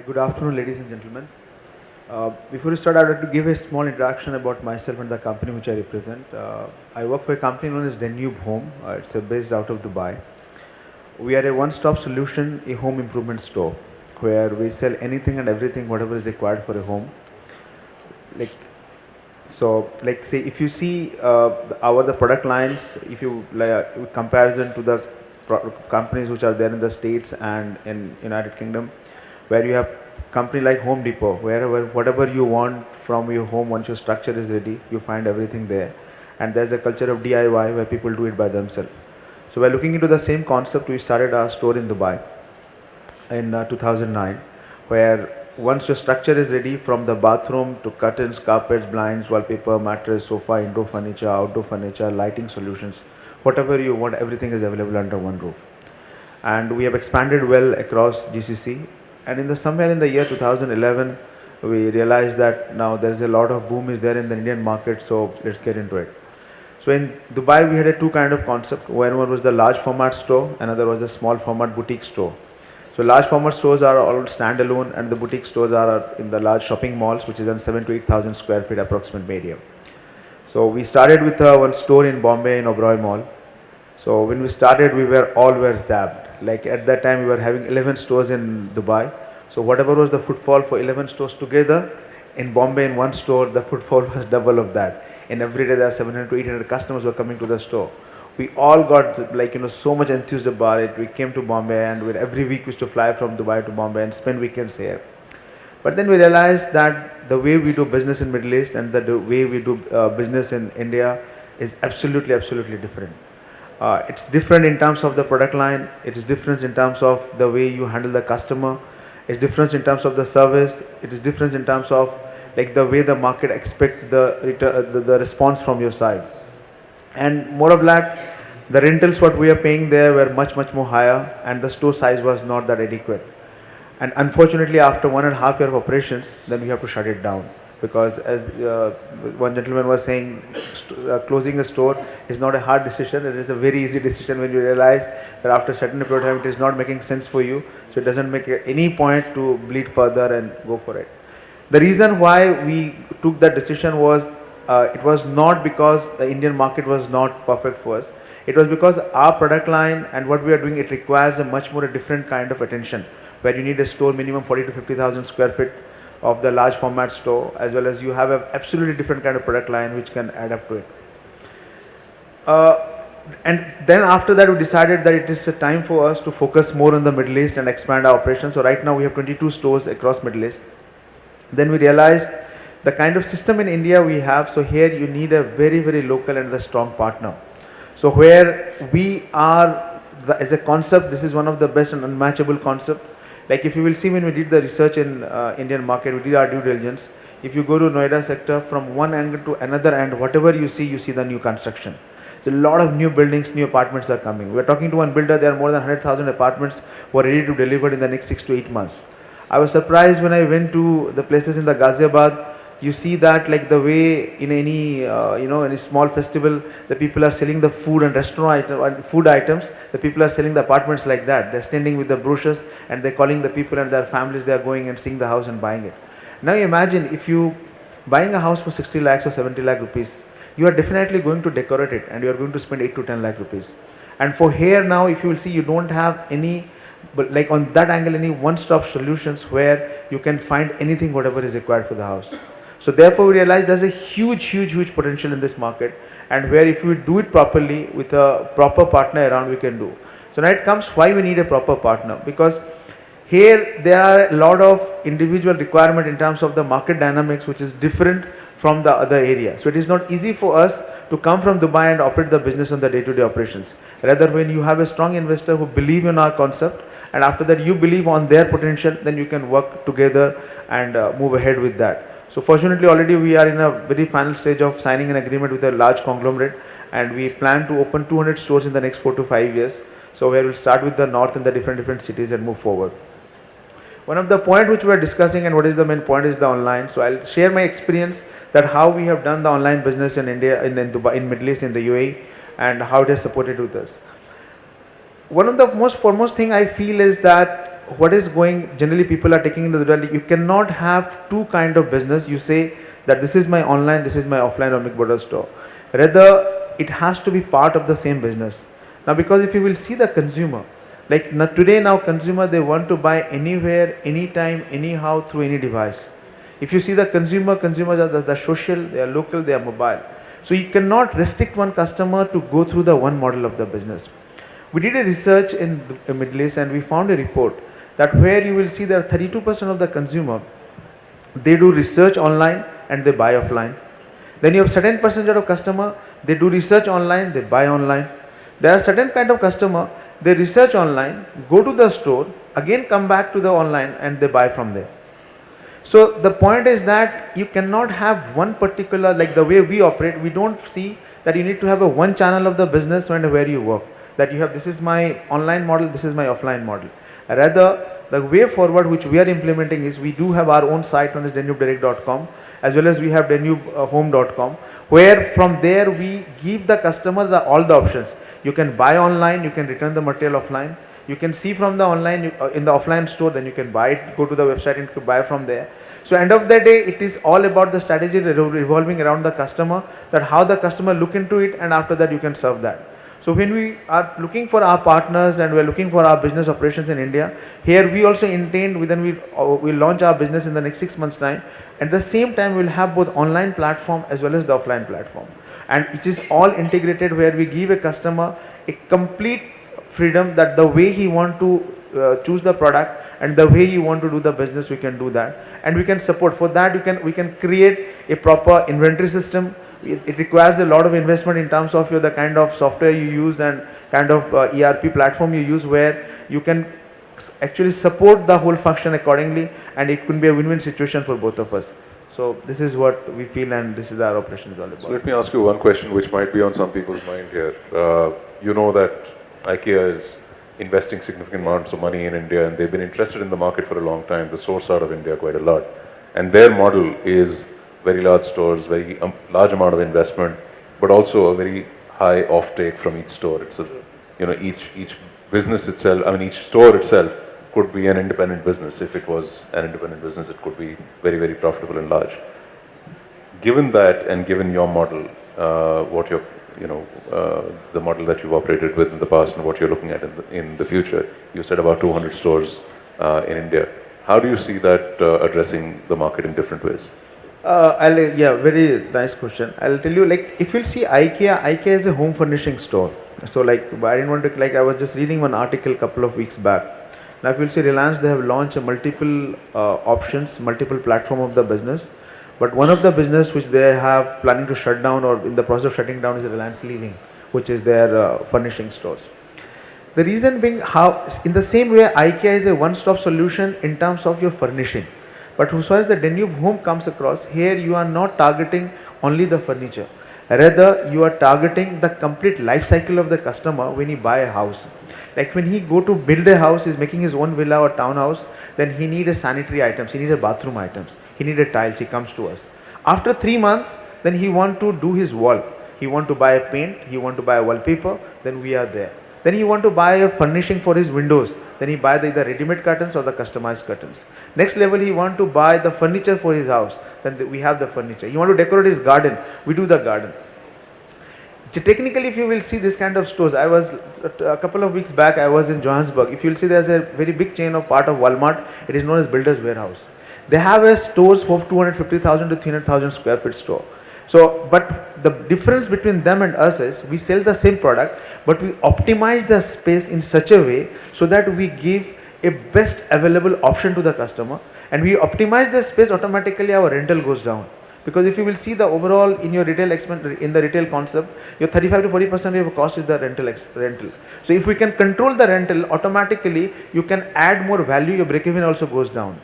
Good afternoon, ladies and gentlemen. Before we start, I would like to give a small introduction about myself and the company which I represent. I work for a company known as Danube Home. It's based out of Dubai. We are a one-stop solution, a home improvement store, where we sell anything and everything, whatever is required for a home. Like like say, if you see the product lines, if you comparison to the companies which are there in the States and in United Kingdom, where you have company like Home Depot, wherever whatever you want from your home, once your structure is ready, you find everything there. And there's a culture of DIY where people do it by themselves. So we're looking into the same concept. We started our store in Dubai in 2009, where once your structure is ready, from the bathroom to curtains, carpets, blinds, wallpaper, mattress, sofa, indoor furniture, outdoor furniture, lighting solutions, whatever you want, everything is available under one roof. And we have expanded well across GCC. And in the somewhere in the year 2011, we realized that now there is a lot of boom is there in the Indian market, so let's get into it. So in Dubai, we had a two kind of concept. One was the large format store, another was the small format boutique store. So large format stores are all standalone, and the boutique stores are in the large shopping malls, which is on 7 to 8,000 square feet approximate medium. So we started with one store in Bombay in Oberoi Mall. So when we started, we were zapped. Like at that time, we were having 11 stores in Dubai. So whatever was the footfall for 11 stores together, in Bombay in one store, the footfall was double of that. And every day there are 700 to 800 customers who are coming to the store. We all got so much enthused about it. We came to Bombay, and every week we used to fly from Dubai to Bombay and spend weekends here. But then we realized that the way we do business in Middle East and the way we do business in India is absolutely different. It's different in terms of the product line. It is different in terms of the way you handle the customer. It's different in terms of the service. It is different in terms of like the way the market expect the response from your side. And more of that, the rentals what we are paying there were much more higher, and the store size was not that adequate. And unfortunately, after 1.5 years of operations, then we have to shut it down, because as one gentleman was saying, closing a store is not a hard decision. It is a very easy decision when you realize that after certain period of time it is not making sense for you. So it doesn't make any point to bleed further and go for it. The reason why we took that decision was it was not because the Indian market was not perfect for us. It was because our product line and what we are doing, it requires a much more different kind of attention, where you need a store minimum 40 to 50,000 square feet of the large format store, as well as you have an absolutely different kind of product line which can add up to it. And then after that, we decided that it is a time for us to focus more on the Middle East and expand our operations. So right now we have 22 stores across Middle East. Then we realized the kind of system in India we have, so here you need a very local and the strong partner. So where we are, as a concept, this is one of the best and unmatchable concept. Like if you will see, when we did the research in Indian market, we did our due diligence. If you go to Noida sector, from one angle to another end, whatever you see the new construction. So a lot of new buildings, new apartments are coming. We are talking to one builder, there are more than 100,000 apartments who are ready to deliver in the next 6 to 8 months. I was surprised when I went to the places in the Ghaziabad. You see that like the way in any any small festival, the people are selling the food and food items. The people are selling the apartments like that. They're standing with the brochures and they're calling the people and their families. They are going and seeing the house and buying it. Now imagine if you buying a house for 60 lakhs or 70 lakh rupees, you are definitely going to decorate it and you are going to spend 8 to 10 lakh rupees. And for here now, if you will see, you don't have any, but like on that angle, any one-stop solutions where you can find anything, whatever is required for the house. So therefore we realize there's a huge potential in this market, and where if we do it properly with a proper partner around, we can do. So now it comes why we need a proper partner, because here there are a lot of individual requirement in terms of the market dynamics, which is different from the other area. So it is not easy for us to come from Dubai and operate the business on the day-to-day operations. Rather, when you have a strong investor who believe in our concept, and after that you believe on their potential, then you can work together and move ahead with that. So fortunately, already we are in a very final stage of signing an agreement with a large conglomerate, and we plan to open 200 stores in the next 4 to 5 years. So we will start with the north and the different cities and move forward. One of the points which we are discussing, and what is the main point, is the online. So I'll share my experience that how we have done the online business in India, in Dubai, in Middle East, in the UAE, and how it has supported with us. One of the most foremost thing I feel is that what is going, generally people are taking into the reality, you cannot have two kind of business. You say that this is my online, this is my offline or brick-and-mortar store. Rather, it has to be part of the same business. Now, because if you will see the consumer, like today now consumer, they want to buy anywhere, anytime, anyhow, through any device. If you see the consumers are the social, they are local, they are mobile. So you cannot restrict one customer to go through the one model of the business. We did a research in the Middle East and we found a report that where you will see that 32% of the consumer, they do research online and they buy offline. Then you have certain percentage of customer, they do research online, they buy online. There are certain kind of customer, they research online, go to the store, again come back to the online and they buy from there. So the point is that you cannot have one particular, like the way we operate, we don't see that you need to have a one channel of the business and where you work. That you have, this is my online model, this is my offline model. Rather, the way forward which we are implementing is we do have our own site known as danubedirect.com, as well as we have danubehome.com, where from there we give the customer all the options. You can buy online, you can return the material offline. You can see from the online, in the offline store, then you can buy it, go to the website and buy from there. So end of the day, it is all about the strategy revolving around the customer, that how the customer look into it, and after that you can serve that. So when we are looking for our partners and we are looking for our business operations in India, here we also intend, within we'll launch our business in the next 6 months time. At the same time, we'll have both online platform as well as the offline platform. And it is all integrated where we give a customer a complete freedom that the way he want to choose the product and the way he want to do the business, we can do that. And we can support. For that, we can create a proper inventory system. It requires a lot of investment in terms of the kind of software you use and kind of ERP platform you use, where you can actually support the whole function accordingly, and it could be a win-win situation for both of us. So this is what we feel, and this is our operation is all about. So let me ask you one question which might be on some people's mind here. You know that IKEA is investing significant amounts of money in India, and they've been interested in the market for a long time. They source out of India quite a lot. And their model is very large stores, very large amount of investment, but also a very high offtake from each store. It's a, each business itself, each store itself could be an independent business. If it was an independent business, it could be very, very profitable and large. Given that, and given your model, the model that you've operated with in the past and what you're looking at in the future, you said about 200 stores in India. How do you see that addressing the market in different ways? Very nice question. I'll tell you, if you'll see IKEA is a home furnishing store. So I didn't want to, I was just reading one article a couple of weeks back. Now if you'll see Reliance, they have launched multiple options, multiple platform of the business. But one of the business which they have planning to shut down or in the process of shutting down is Reliance Living, which is their furnishing stores. The reason being, how in the same way IKEA is a one-stop solution in terms of your furnishing. But as far as the Danube Home comes across, here you are not targeting only the furniture. Rather, you are targeting the complete life cycle of the customer when he buy a house. Like when he go to build a house, he's making his own villa or townhouse, then he need a sanitary items, he need a bathroom items, he need a tiles, he comes to us. After 3 months, then he want to do his wall. He want to buy a paint, he want to buy a wallpaper, then we are there. Then he want to buy a furnishing for his windows, then he buy either ready-made curtains or the customized curtains. Next level, he want to buy the furniture for his house, then we have the furniture. He want to decorate his garden, we do the garden. So technically, if you will see this kind of stores, I was a couple of weeks back, I was in Johannesburg. If you will see, there's a very big chain of part of Walmart. It is known as Builders Warehouse. They have a stores for 250,000 to 300,000 square feet store. So, but the difference between them and us is we sell the same product, but we optimize the space in such a way so that we give a best available option to the customer, and we optimize the space, automatically our rental goes down. Because if you will see the overall in your retail expense, in the retail concept, your 35 to 40% of your cost is the rental. So if we can control the rental, automatically you can add more value, your break even also goes down.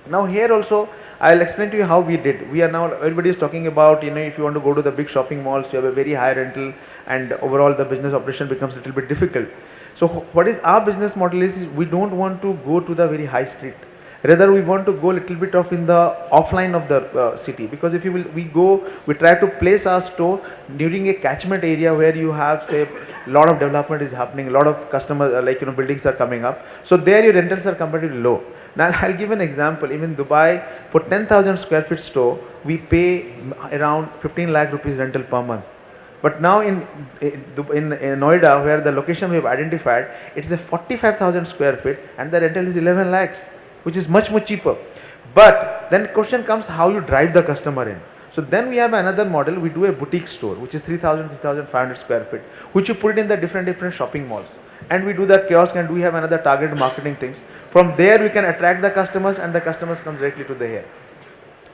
Now here also, I'll explain to you how we did. We are now, everybody is talking about, if you want to go to the big shopping malls, you have a very high rental, and overall the business operation becomes a little bit difficult. So what is our business model is we don't want to go to the very high street. Rather, we want to go a little bit of in the offline of the city, because if you will, we try to place our store during a catchment area where you have, say, a lot of development is happening, a lot of customers, buildings are coming up. So there your rentals are comparatively low. Now I'll give an example. Even in Dubai, for 10,000 square feet store, we pay around 15 lakh rupees rental per month. But now in Noida, where the location we have identified, it's a 45,000 square feet and the rental is 11 lakhs, which is much more cheaper. But then question comes how you drive the customer in. So then we have another model. We do a boutique store, which is 3,000, 3,500 square feet, which you put it in the different shopping malls. And we do the kiosk, and we have another targeted marketing things. From there we can attract the customers, and the customers come directly to the here.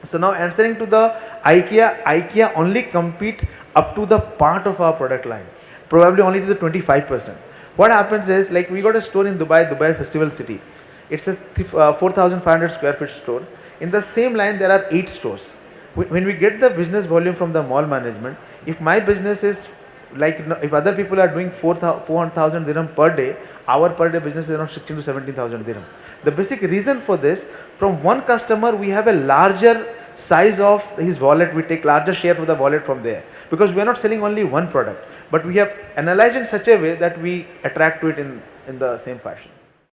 So now answering to the IKEA only compete up to the part of our product line, probably only to the 25%. What happens is, like, we got a store in Dubai Festival City. It's a 4,500 square feet store. In the same line there are 8 stores. When we get the business volume from the mall management, if my business is like, if other people are doing 400,000 dirham per day, our per day business is around 16 to 17,000 dirham. The basic reason for this, from one customer we have a larger size of his wallet, we take larger share of the wallet from there, because we are not selling only one product, but we have analyzed in such a way that we attract to it in the same fashion.